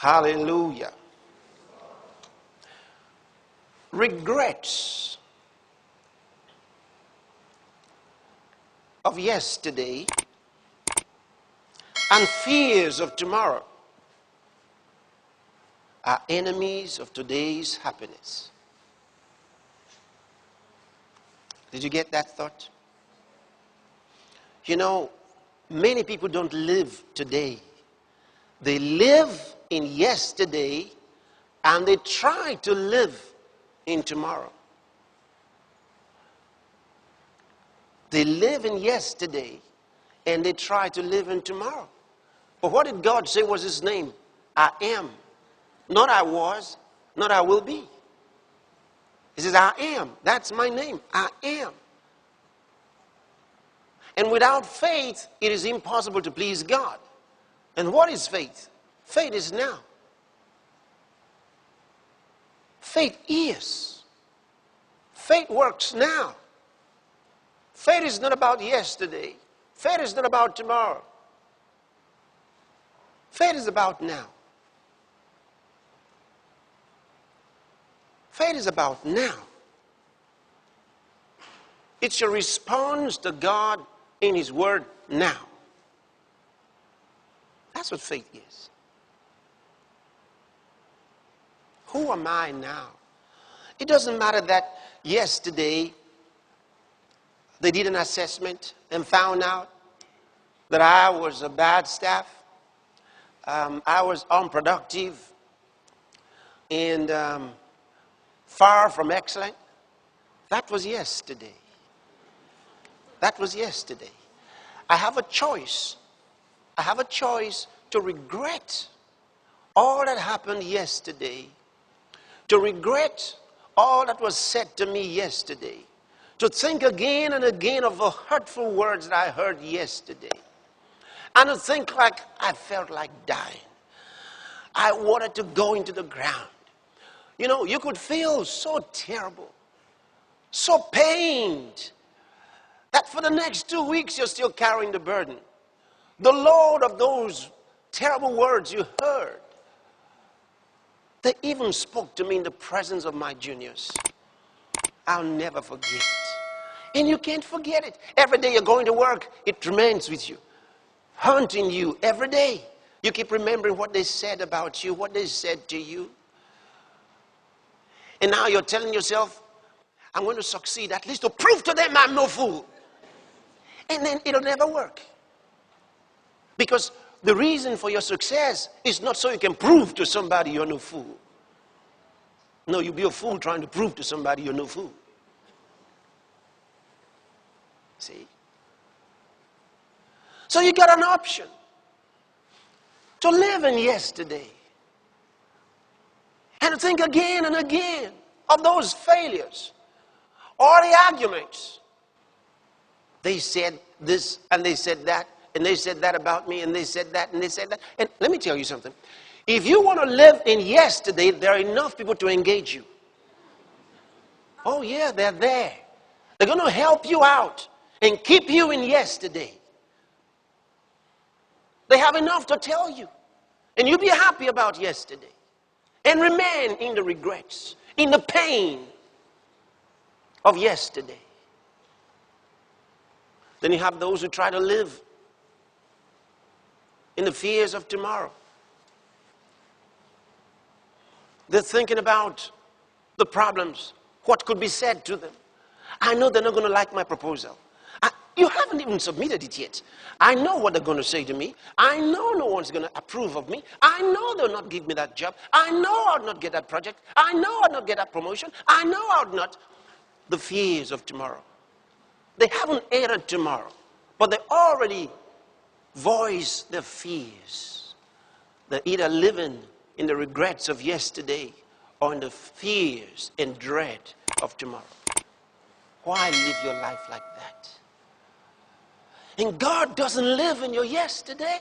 Hallelujah. Regrets of yesterday and fears of tomorrow are enemies of today's happiness. Did you get that thought? You know, many people don't live today. They live in yesterday and they try to live in tomorrow. They live in yesterday and they try to live in tomorrow. But what did God say was his name? I am. Not I was, not I will be. He says, I am. That's my name. I am. And without faith, it is impossible to please God. And what is faith? Faith is now. Faith is. Faith works now. Faith is not about yesterday. Faith is not about tomorrow. Faith is about now. Faith is about now. It's your response to God in his word now. That's what faith is. Who am I now? It doesn't matter that yesterday they did an assessment and found out that I was a bad staff. I was unproductive and far from excellent. That was yesterday. That was yesterday. I have a choice. I have a choice to regret all that happened yesterday, to regret all that was said to me yesterday, to think again and again of the hurtful words that I heard yesterday, and to think like I felt like dying. I wanted to go into the ground. You know, you could feel so terrible, so pained, that for the next 2 weeks you're still carrying the burden. The load of those terrible words you heard. They even spoke to me in the presence of my juniors. I'll never forget. And you can't forget it. Every day you're going to work, it remains with you, haunting you every day. You keep remembering what they said about you, what they said to you. And now you're telling yourself, I'm going to succeed, at least to prove to them I'm no fool. And then it'll never work. Because the reason for your success is not so you can prove to somebody you're no fool. No, you'll be a fool trying to prove to somebody you're no fool. See? So you got an option to live in yesterday and to think again and again of those failures or the arguments. They said this and they said that and they said that about me and they said that and they said that. And let me tell you something. If you want to live in yesterday, there are enough people to engage you. Oh yeah, they're there. They're going to help you out and keep you in yesterday. They have enough to tell you. And you'll be happy about yesterday. And remain in the regrets, in the pain of yesterday. Then you have those who try to live in the fears of tomorrow. They're thinking about the problems, what could be said to them. I know they're not going to like my proposal. You haven't even submitted it yet. I know what they're going to say to me. I know no one's going to approve of me. I know they'll not give me that job. I know I'll not get that project. I know I'll not get that promotion. I know I'll not. The fears of tomorrow. They haven't entered tomorrow, but they already voice their fears. They're either living in the regrets of yesterday or in the fears and dread of tomorrow. Why live your life like that? And God doesn't live in your yesterday.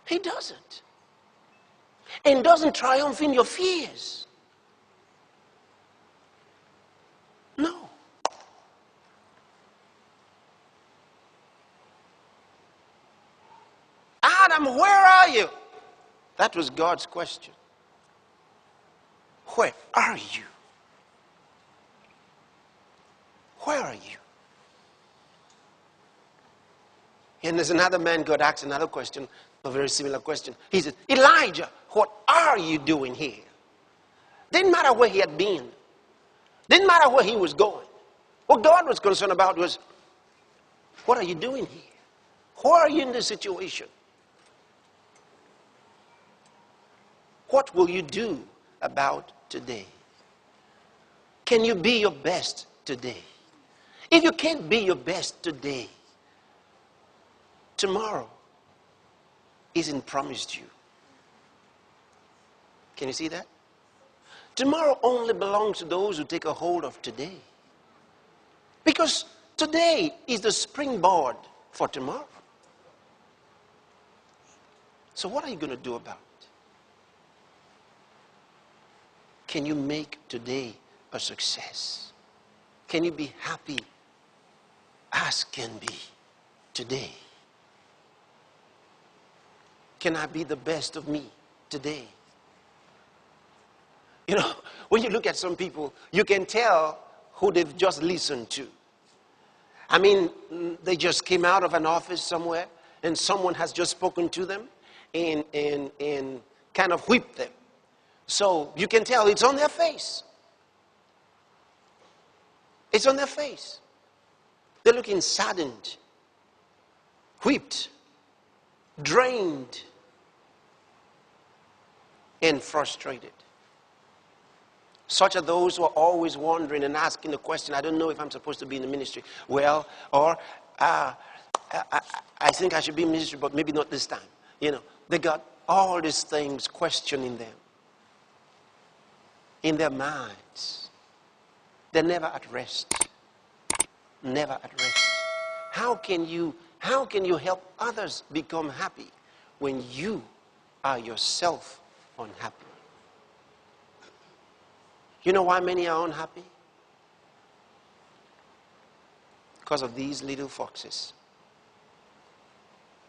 He doesn't. And doesn't triumph in your fears. No. Had Abraham, where are you? That was God's question. Where are you? Where are you? And there's another man, God asked another question, a very similar question. He said, Elijah, what are you doing here? Didn't matter where he had been. Didn't matter where he was going. What God was concerned about was, what are you doing here? Why are you in this situation? What will you do about today? Can you be your best today? If you can't be your best today, tomorrow isn't promised you. Can you see that? Tomorrow only belongs to those who take a hold of today. Because today is the springboard for tomorrow. So what are you going to do about it? Can you make today a success? Can you be happy as can be today? Can I be the best of me today? You know, when you look at some people, you can tell who they've just listened to. I mean, they just came out of an office somewhere and someone has just spoken to them and kind of whipped them. So you can tell it's on their face. It's on their face. They're looking saddened, whipped, drained, and frustrated. Such are those who are always wondering and asking the question, I don't know if I'm supposed to be in the ministry. Well, or I think I should be in ministry, but maybe not this time. You know, they got all these things questioning them in their minds. They're never at rest. Never at rest. How can you help others become happy when you are yourself unhappy? You know why many are unhappy? Because of these little foxes.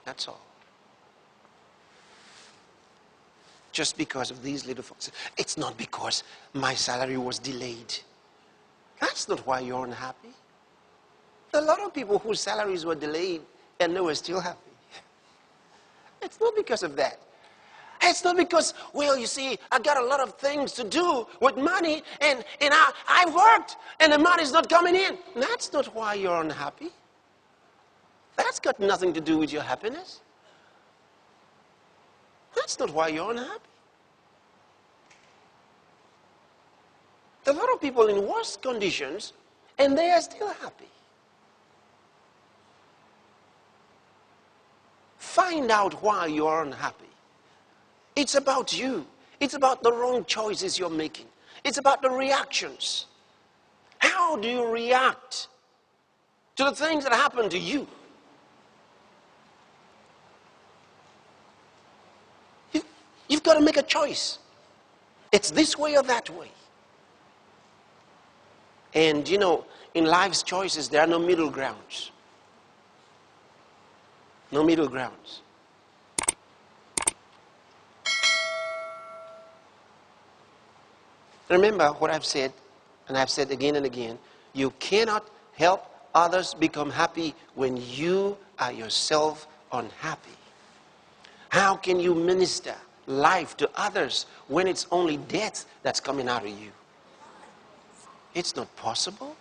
That's all. Just because of these little foxes. It's not because my salary was delayed. That's not why you're unhappy. There are a lot of people whose salaries were delayed and they were still happy. It's not because of that. It's not because, well, you see, I got a lot of things to do with money and I worked and the money's not coming in. That's not why you're unhappy. That's got nothing to do with your happiness. That's not why you're unhappy. There are a lot of people in worse conditions and they are still happy. Find out why you're unhappy. It's about you. It's about the wrong choices you're making. It's about the reactions. How do you react to the things that happen to you? You've got to make a choice. It's this way or that way. And you know, in life's choices, there are no middle grounds. No middle grounds. Remember what I've said, and I've said again and again, you cannot help others become happy when you are yourself unhappy. How can you minister life to others when it's only death that's coming out of you? It's not possible.